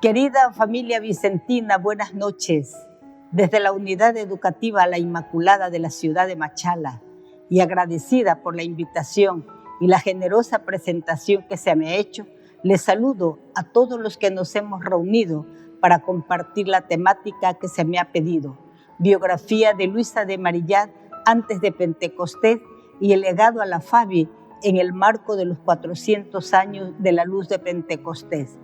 Querida familia vicentina, buenas noches. Desde la Unidad Educativa La Inmaculada de la ciudad de Machala, y agradecida por la invitación y la generosa presentación que se me ha hecho, les saludo a todos los que nos hemos reunido para compartir la temática que se me ha pedido, biografía de Luisa de Marillat antes de Pentecostés y el legado a la FABI en el marco de los 400 años de la luz de Pentecostés,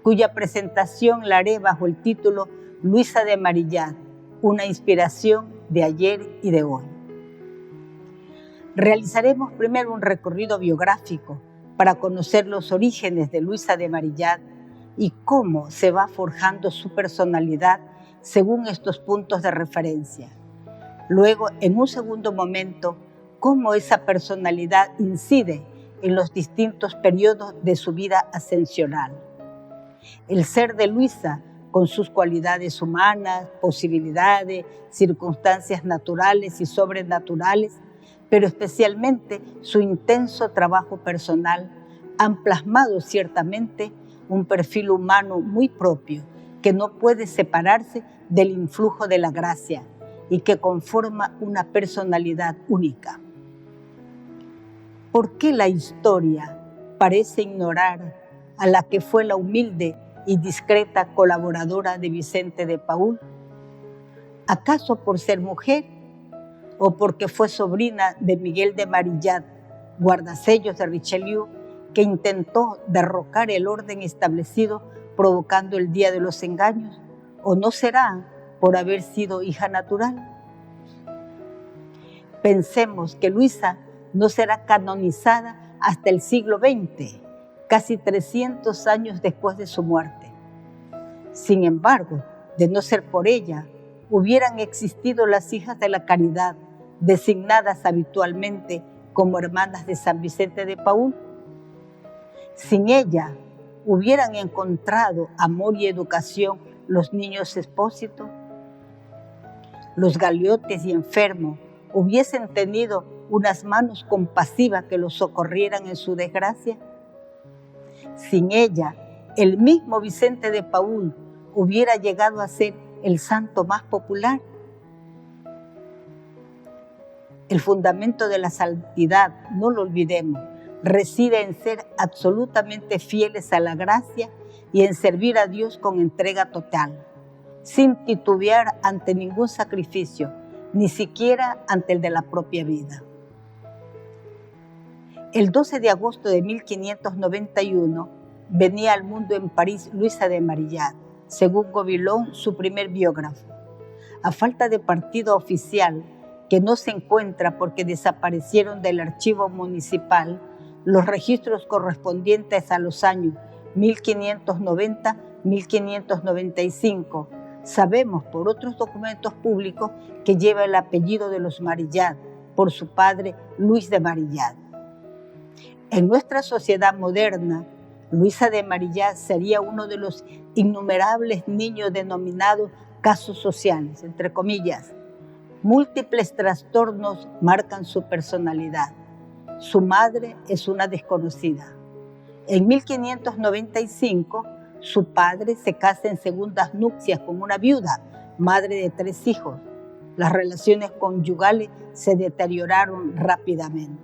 cuya presentación la haré bajo el título Luisa de Marillat, una inspiración de ayer y de hoy. Realizaremos primero un recorrido biográfico para conocer los orígenes de Luisa de Marillat y cómo se va forjando su personalidad según estos puntos de referencia. Luego, en un segundo momento, cómo esa personalidad incide en los distintos periodos de su vida ascensional. El ser de Luisa, con sus cualidades humanas, posibilidades, circunstancias naturales y sobrenaturales, pero especialmente su intenso trabajo personal, han plasmado ciertamente un perfil humano muy propio, que no puede separarse del influjo de la gracia y que conforma una personalidad única. ¿Por qué la historia parece ignorar a la que fue la humilde y discreta colaboradora de Vicente de Paúl? ¿Acaso por ser mujer o porque fue sobrina de Miguel de Marillat, guardasellos de Richelieu, que intentó derrocar el orden establecido provocando el Día de los Engaños? ¿O no será por haber sido hija natural? Pensemos que Luisa no será canonizada hasta el siglo XX, casi 300 años después de su muerte. Sin embargo, de no ser por ella, hubieran existido las hijas de la caridad, designadas habitualmente como hermanas de San Vicente de Paúl. Sin ella, hubieran encontrado amor y educación los niños expósitos. Los galeotes y enfermos hubiesen tenido unas manos compasivas que los socorrieran en su desgracia. Sin ella, el mismo Vicente de Paúl hubiera llegado a ser el santo más popular. El fundamento de la santidad, no lo olvidemos, reside en ser absolutamente fieles a la gracia y en servir a Dios con entrega total, sin titubear ante ningún sacrificio, ni siquiera ante el de la propia vida. El 12 de agosto de 1591 venía al mundo en París Luisa de Marillat, según Gobilón, su primer biógrafo. A falta de partido oficial, que no se encuentra porque desaparecieron del archivo municipal, los registros correspondientes a los años 1590-1595, sabemos por otros documentos públicos que lleva el apellido de los Marillat, por su padre Luis de Marillat. En nuestra sociedad moderna, Luisa de Marillat sería uno de los innumerables niños denominados casos sociales, entre comillas. Múltiples trastornos marcan su personalidad. Su madre es una desconocida. En 1595, su padre se casa en segundas nupcias con una viuda, madre de 3 hijos. Las relaciones conyugales se deterioraron rápidamente.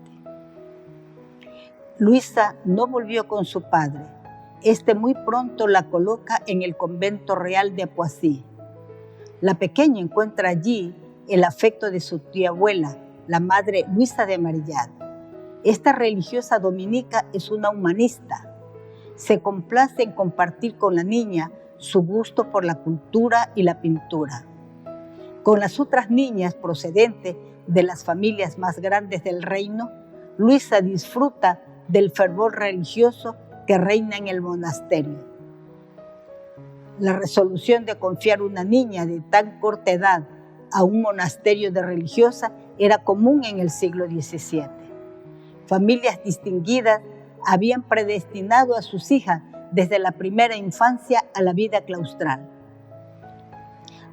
Luisa no volvió con su padre. Este muy pronto la coloca en el convento real de Poissy. La pequeña encuentra allí el afecto de su tía abuela, la madre Luisa de Marillat. Esta religiosa dominica es una humanista. Se complace en compartir con la niña su gusto por la cultura y la pintura. Con las otras niñas procedentes de las familias más grandes del reino, Luisa disfruta del fervor religioso que reina en el monasterio. La resolución de confiar una niña de tan corta edad a un monasterio de religiosa era común en el siglo XVII. Familias distinguidas habían predestinado a sus hijas desde la primera infancia a la vida claustral.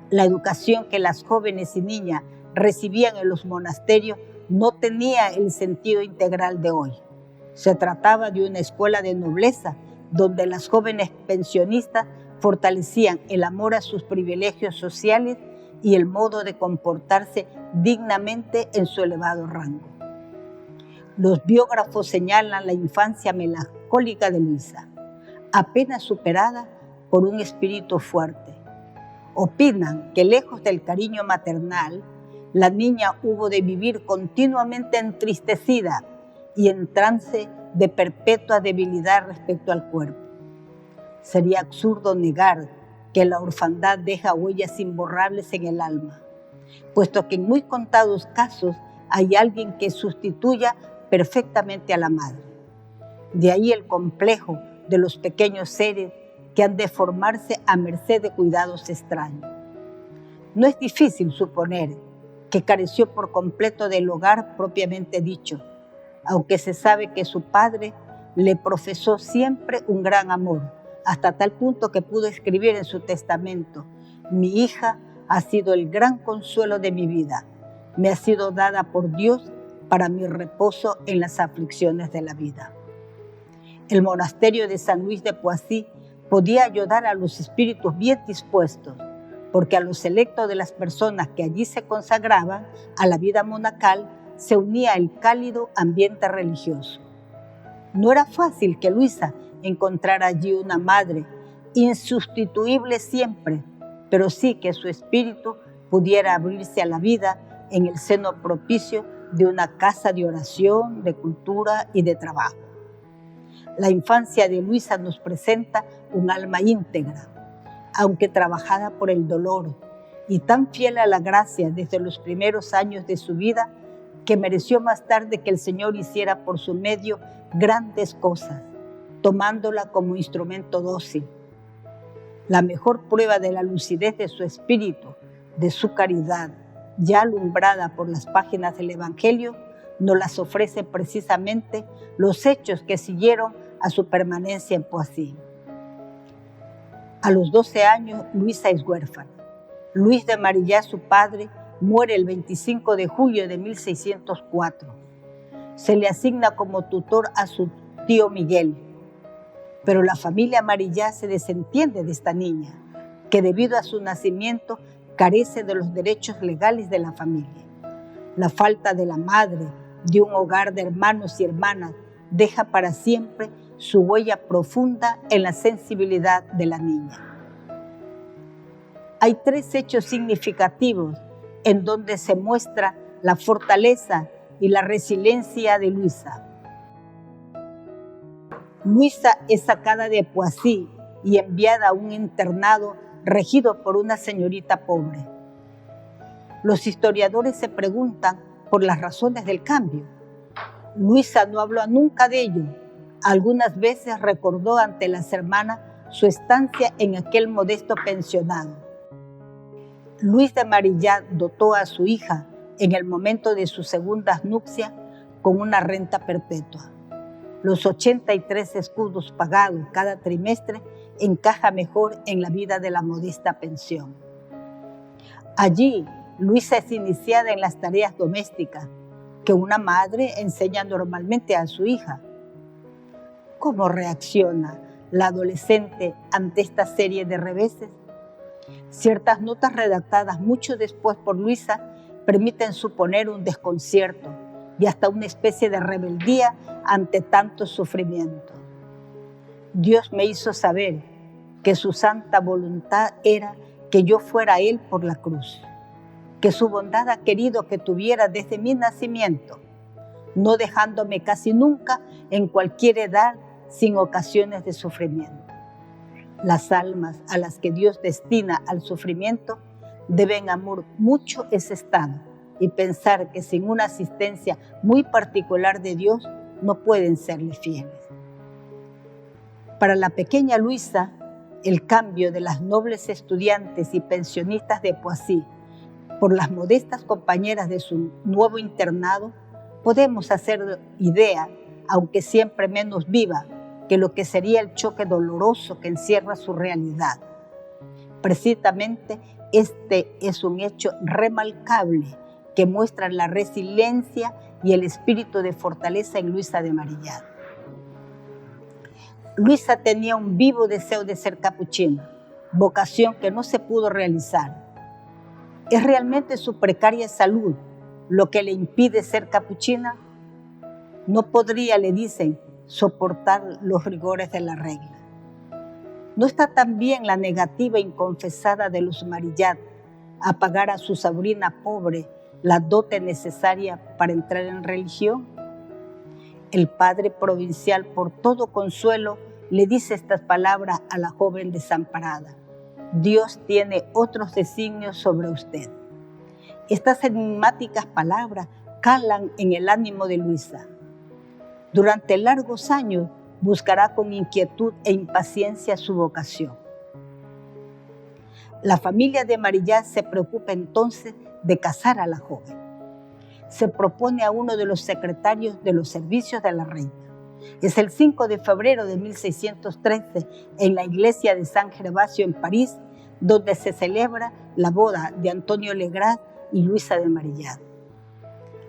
La educación que las jóvenes y niñas recibían en los monasterios no tenía el sentido integral de hoy. Se trataba de una escuela de nobleza donde las jóvenes pensionistas fortalecían el amor a sus privilegios sociales y el modo de comportarse dignamente en su elevado rango. Los biógrafos señalan la infancia melancólica de Luisa, apenas superada por un espíritu fuerte. Opinan que lejos del cariño maternal, la niña hubo de vivir continuamente entristecida y en trance de perpetua debilidad respecto al cuerpo. Sería absurdo negar que la orfandad deja huellas imborrables en el alma, puesto que en muy contados casos hay alguien que sustituya perfectamente a la madre. De ahí el complejo de los pequeños seres que han de formarse a merced de cuidados extraños. No es difícil suponer que careció por completo del hogar propiamente dicho, aunque se sabe que su padre le profesó siempre un gran amor, hasta tal punto que pudo escribir en su testamento: «Mi hija ha sido el gran consuelo de mi vida, me ha sido dada por Dios para mi reposo en las aflicciones de la vida». El monasterio de San Luis de Poissy podía ayudar a los espíritus bien dispuestos, porque a los selectos de las personas que allí se consagraban a la vida monacal se unía el cálido ambiente religioso. No era fácil que Luisa encontrara allí una madre insustituible siempre, pero sí que su espíritu pudiera abrirse a la vida en el seno propicio de una casa de oración, de cultura y de trabajo. La infancia de Luisa nos presenta un alma íntegra, aunque trabajada por el dolor, y tan fiel a la gracia desde los primeros años de su vida, que mereció más tarde que el Señor hiciera por su medio grandes cosas, tomándola como instrumento dócil. La mejor prueba de la lucidez de su espíritu, de su caridad, ya alumbrada por las páginas del Evangelio, nos las ofrece precisamente los hechos que siguieron a su permanencia en Poissy. A los 12 años, Luisa es huérfana. Luis de Marillat, su padre, muere el 25 de julio de 1604. Se le asigna como tutor a su tío Miguel, pero la familia Marillat se desentiende de esta niña, que debido a su nacimiento carece de los derechos legales de la familia. La falta de la madre, de un hogar de hermanos y hermanas, deja para siempre su huella profunda en la sensibilidad de la niña. Hay 3 hechos significativos en donde se muestra la fortaleza y la resiliencia de Luisa. Luisa es sacada de Poissy y enviada a un internado regido por una señorita pobre. Los historiadores se preguntan por las razones del cambio. Luisa no habló nunca de ello. Algunas veces recordó ante las hermanas su estancia en aquel modesto pensionado. Luis de Marillat dotó a su hija en el momento de sus segundas nupcias con una renta perpetua. Los 83 escudos pagados cada trimestre encaja mejor en la vida de la modesta pensión. Allí, Luisa es iniciada en las tareas domésticas que una madre enseña normalmente a su hija. ¿Cómo reacciona la adolescente ante esta serie de reveses? Ciertas notas redactadas mucho después por Luisa permiten suponer un desconcierto y hasta una especie de rebeldía ante tanto sufrimiento. Dios me hizo saber que su santa voluntad era que yo fuera a Él por la cruz, que su bondad ha querido que tuviera desde mi nacimiento, no dejándome casi nunca en cualquier edad sin ocasiones de sufrimiento. Las almas a las que Dios destina al sufrimiento deben amar mucho ese estado y pensar que sin una asistencia muy particular de Dios no pueden serle fieles. Para la pequeña Luisa, el cambio de las nobles estudiantes y pensionistas de Poissy por las modestas compañeras de su nuevo internado, podemos hacer idea, aunque siempre menos viva, que lo que sería el choque doloroso que encierra su realidad. Precisamente este es un hecho remarcable que muestra la resiliencia y el espíritu de fortaleza en Luisa de Marillat. Luisa tenía un vivo deseo de ser capuchina. vocación que no se pudo realizar. ¿Es realmente su precaria salud lo que le impide ser capuchina? No podría, le dicen, soportar los rigores de la regla. ¿No está también la negativa inconfesada de los Marillat a pagar a su sobrina pobre la dote necesaria para entrar en religión? El padre provincial, por todo consuelo, le dice estas palabras a la joven desamparada: Dios tiene otros designios sobre usted. Estas enigmáticas palabras calan en el ánimo de Luisa. Durante largos años buscará con inquietud e impaciencia su vocación. La familia de Marillat se preocupa entonces de casar a la joven. Se propone a uno de los secretarios de los servicios de la reina. Es el 5 de febrero de 1613 en la iglesia de San Gervasio en París, donde se celebra la boda de Antonio Legras y Luisa de Marillat.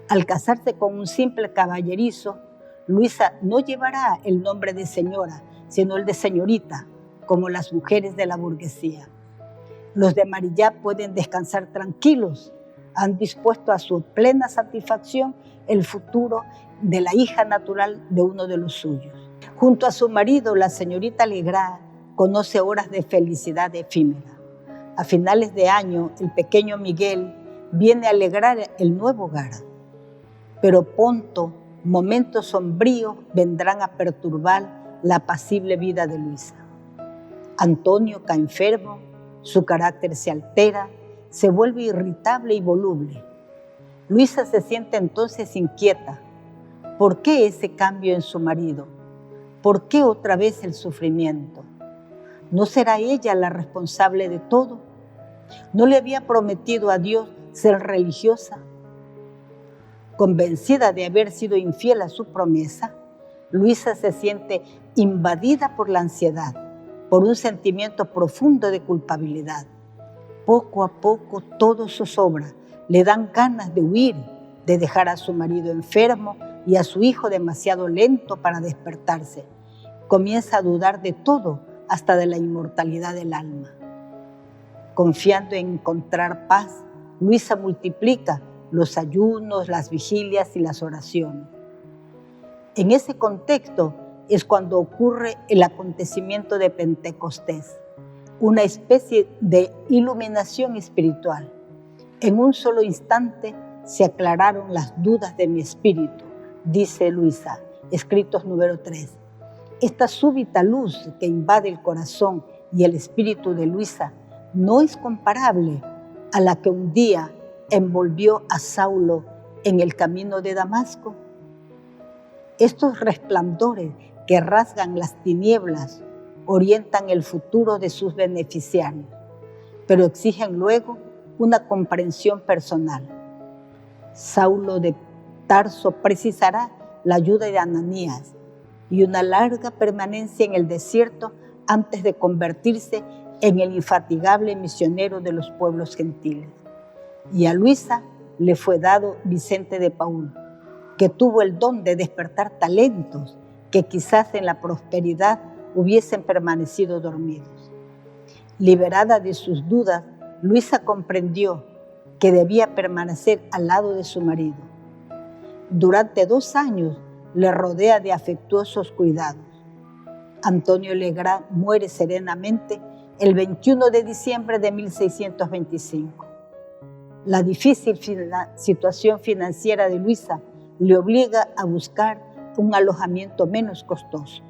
Al casarse con un simple caballerizo, Luisa no llevará el nombre de señora, sino el de señorita, como las mujeres de la burguesía. Los de Marillat pueden descansar tranquilos. Han dispuesto a su plena satisfacción el futuro de la hija natural de uno de los suyos. Junto a su marido, la señorita Legras conoce horas de felicidad efímera. A finales de año, el pequeño Miguel viene a alegrar el nuevo hogar. Pero pronto, momentos sombríos vendrán a perturbar la apacible vida de Luisa. Antonio cae enfermo, su carácter se altera, se vuelve irritable y voluble. Luisa se siente entonces inquieta. ¿Por qué ese cambio en su marido? ¿Por qué otra vez el sufrimiento? ¿No será ella la responsable de todo? ¿No le había prometido a Dios ser religiosa? Convencida de haber sido infiel a su promesa, Luisa se siente invadida por la ansiedad, por un sentimiento profundo de culpabilidad. Poco a poco todo zozobra, le dan ganas de huir, de dejar a su marido enfermo y a su hijo demasiado lento para despertarse. Comienza a dudar de todo, hasta de la inmortalidad del alma. Confiando en encontrar paz, Luisa multiplica los ayunos, las vigilias y las oraciones. En ese contexto es cuando ocurre el acontecimiento de Pentecostés, una especie de iluminación espiritual. En un solo instante se aclararon las dudas de mi espíritu, dice Luisa, escritos número 3. Esta súbita luz que invade el corazón y el espíritu de Luisa no es comparable a la que un día envolvió a Saulo en el camino de Damasco. Estos resplandores que rasgan las tinieblas orientan el futuro de sus beneficiarios, pero exigen luego una comprensión personal. Saulo de Tarso precisará la ayuda de Ananías y una larga permanencia en el desierto antes de convertirse en el infatigable misionero de los pueblos gentiles. Y a Luisa le fue dado Vicente de Paúl, que tuvo el don de despertar talentos que quizás en la prosperidad hubiesen permanecido dormidos. Liberada de sus dudas, Luisa comprendió que debía permanecer al lado de su marido. Durante 2 años le rodea de afectuosos cuidados. Antonio Legras muere serenamente el 21 de diciembre de 1625. La difícil situación financiera de Luisa le obliga a buscar un alojamiento menos costoso.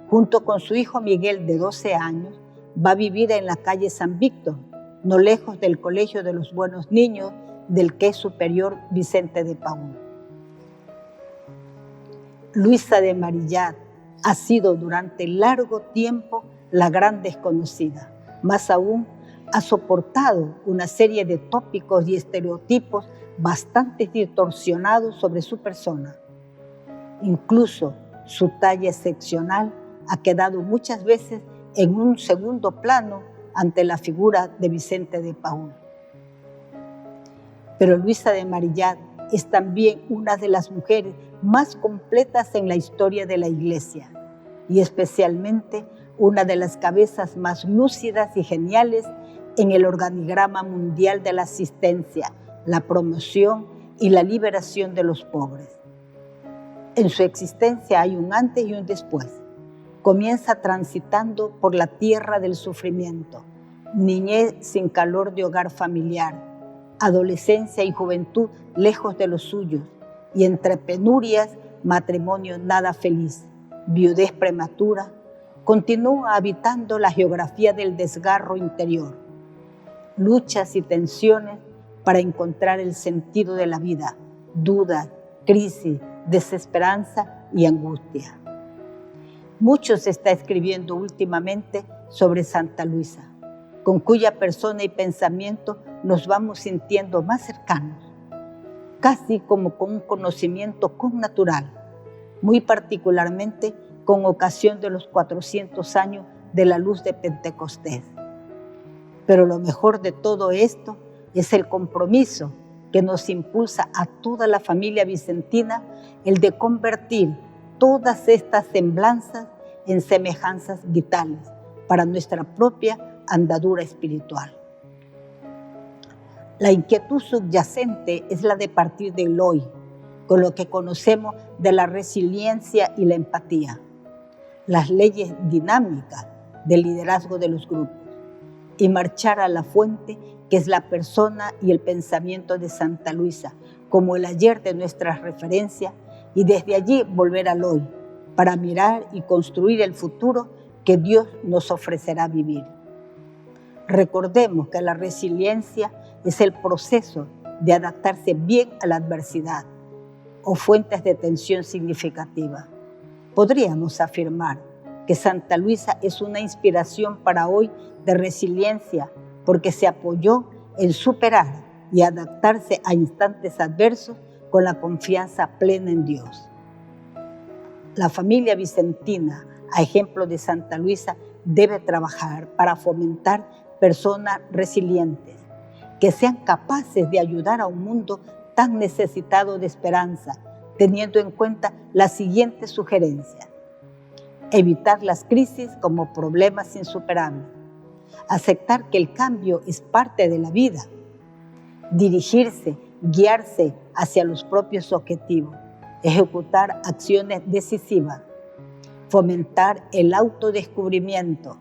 Junto con su hijo Miguel, de 12 años, va a vivir en la calle San Víctor, no lejos del Colegio de los Buenos Niños, del que es superior Vicente de Paúl. Luisa de Marillat ha sido durante largo tiempo la gran desconocida. Más aún, ha soportado una serie de tópicos y estereotipos bastante distorsionados sobre su persona. Incluso su talla excepcional ha quedado muchas veces en un segundo plano ante la figura de Vicente de Paúl. Pero Luisa de Marillat es también una de las mujeres más completas en la historia de la Iglesia y especialmente una de las cabezas más lúcidas y geniales en el organigrama mundial de la asistencia, la promoción y la liberación de los pobres. En su existencia hay un antes y un después. Comienza transitando por la tierra del sufrimiento, niñez sin calor de hogar familiar, adolescencia y juventud lejos de los suyos, y entre penurias, matrimonio nada feliz, viudez prematura, continúa habitando la geografía del desgarro interior, luchas y tensiones para encontrar el sentido de la vida, duda, crisis, desesperanza y angustia. Mucho se está escribiendo últimamente sobre Santa Luisa, con cuya persona y pensamiento nos vamos sintiendo más cercanos, casi como con un conocimiento connatural, muy particularmente con ocasión de los 400 años de la luz de Pentecostés. Pero lo mejor de todo esto es el compromiso que nos impulsa a toda la familia vicentina, el de convertir todas estas semblanzas en semejanzas vitales para nuestra propia andadura espiritual. La inquietud subyacente es la de partir del hoy, con lo que conocemos de la resiliencia y la empatía, las leyes dinámicas del liderazgo de los grupos, y marchar a la fuente que es la persona y el pensamiento de Santa Luisa, como el ayer de nuestras referencias, y desde allí volver al hoy, para mirar y construir el futuro que Dios nos ofrecerá vivir. Recordemos que la resiliencia es el proceso de adaptarse bien a la adversidad o fuentes de tensión significativa. Podríamos afirmar que Santa Luisa es una inspiración para hoy de resiliencia porque se apoyó en superar y adaptarse a instantes adversos con la confianza plena en Dios. La familia vicentina, a ejemplo de Santa Luisa, debe trabajar para fomentar personas resilientes, que sean capaces de ayudar a un mundo tan necesitado de esperanza, teniendo en cuenta las siguientes sugerencias. Evitar las crisis como problemas insuperables. Aceptar que el cambio es parte de la vida. Dirigirse, guiarse hacia los propios objetivos. Ejecutar acciones decisivas. Fomentar el autodescubrimiento.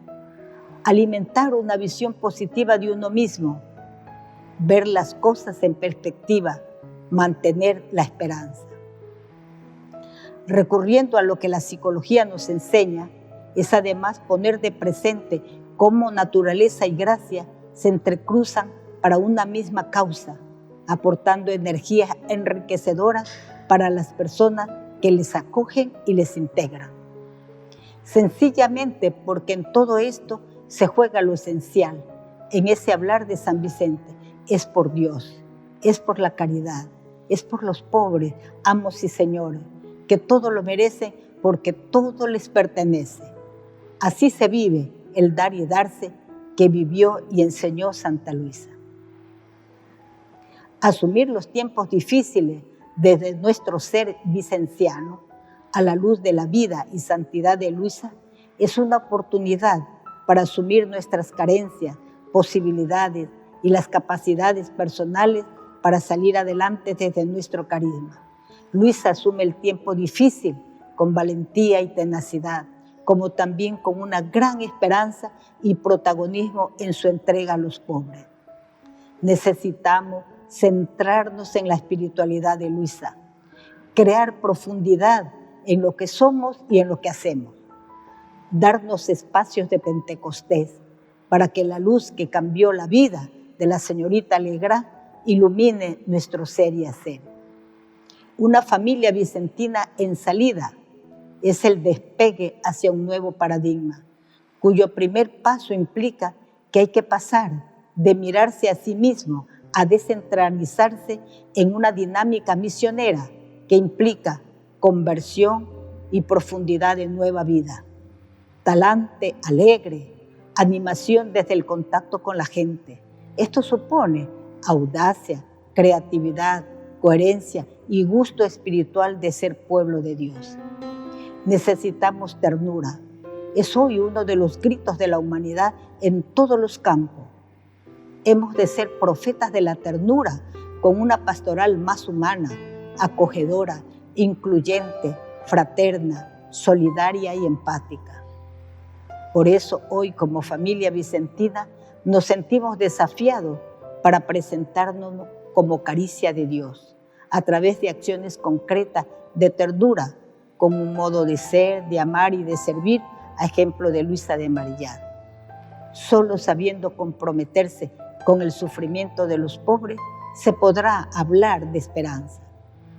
Alimentar una visión positiva de uno mismo. Ver las cosas en perspectiva. Mantener la esperanza. Recurriendo a lo que la psicología nos enseña, es además poner de presente cómo naturaleza y gracia se entrecruzan para una misma causa, aportando energías enriquecedoras para las personas que les acogen y les integran. Sencillamente porque en todo esto se juega lo esencial, en ese hablar de San Vicente, es por Dios, es por la caridad, es por los pobres, amos y señores, que todo lo merecen porque todo les pertenece. Así se vive el dar y darse que vivió y enseñó Santa Luisa. Asumir los tiempos difíciles desde nuestro ser vicenciano a la luz de la vida y santidad de Luisa es una oportunidad para asumir nuestras carencias, posibilidades y las capacidades personales para salir adelante desde nuestro carisma. Luisa asume el tiempo difícil con valentía y tenacidad, como también con una gran esperanza y protagonismo en su entrega a los pobres. Necesitamos centrarnos en la espiritualidad de Luisa, crear profundidad en lo que somos y en lo que hacemos, darnos espacios de Pentecostés para que la luz que cambió la vida de la señorita Legrand ilumine nuestro ser y hacer. Una familia vicentina en salida es el despegue hacia un nuevo paradigma, cuyo primer paso implica que hay que pasar de mirarse a sí mismo a descentralizarse en una dinámica misionera que implica conversión y profundidad de nueva vida, talante alegre, animación desde el contacto con la gente. Esto supone audacia, creatividad, coherencia y gusto espiritual de ser pueblo de Dios. Necesitamos ternura, es hoy uno de los gritos de la humanidad en todos los campos. Hemos de ser profetas de la ternura, con una pastoral más humana, acogedora, incluyente, fraterna, solidaria y empática. Por eso hoy, como familia vicentina, nos sentimos desafiados para presentarnos como caricia de Dios, a través de acciones concretas de ternura, como un modo de ser, de amar y de servir, a ejemplo de Luisa de Marillac. Solo sabiendo comprometerse con el sufrimiento de los pobres, se podrá hablar de esperanza.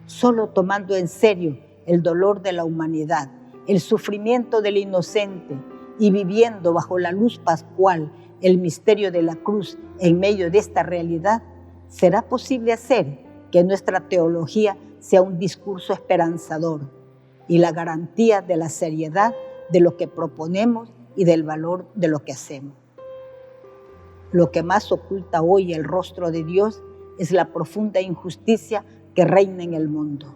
Solo tomando en serio el dolor de la humanidad, el sufrimiento del inocente, y viviendo bajo la luz pascual el misterio de la cruz en medio de esta realidad, será posible hacer que nuestra teología sea un discurso esperanzador y la garantía de la seriedad de lo que proponemos y del valor de lo que hacemos. Lo que más oculta hoy el rostro de Dios es la profunda injusticia que reina en el mundo.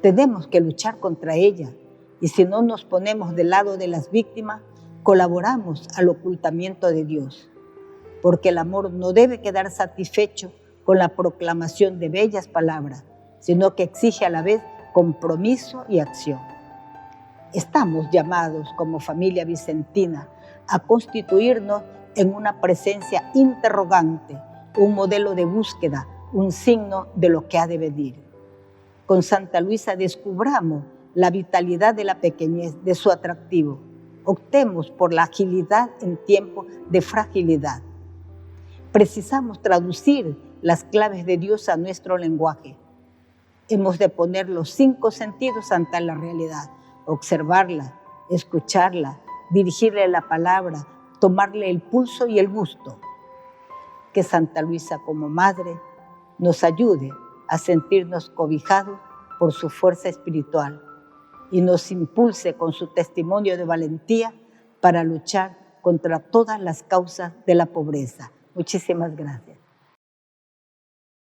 Tenemos que luchar contra ella, y si no nos ponemos del lado de las víctimas, colaboramos al ocultamiento de Dios, porque el amor no debe quedar satisfecho con la proclamación de bellas palabras, sino que exige a la vez compromiso y acción. Estamos llamados como familia vicentina a constituirnos en una presencia interrogante, un modelo de búsqueda, un signo de lo que ha de venir. Con Santa Luisa descubramos la vitalidad de la pequeñez, de su atractivo. Optemos por la agilidad en tiempos de fragilidad. Precisamos traducir las claves de Dios a nuestro lenguaje. Hemos de poner los 5 sentidos ante la realidad: observarla, escucharla, dirigirle la palabra, tomarle el pulso y el gusto. Que Santa Luisa, como madre, nos ayude a sentirnos cobijados por su fuerza espiritual y nos impulse con su testimonio de valentía para luchar contra todas las causas de la pobreza. Muchísimas gracias.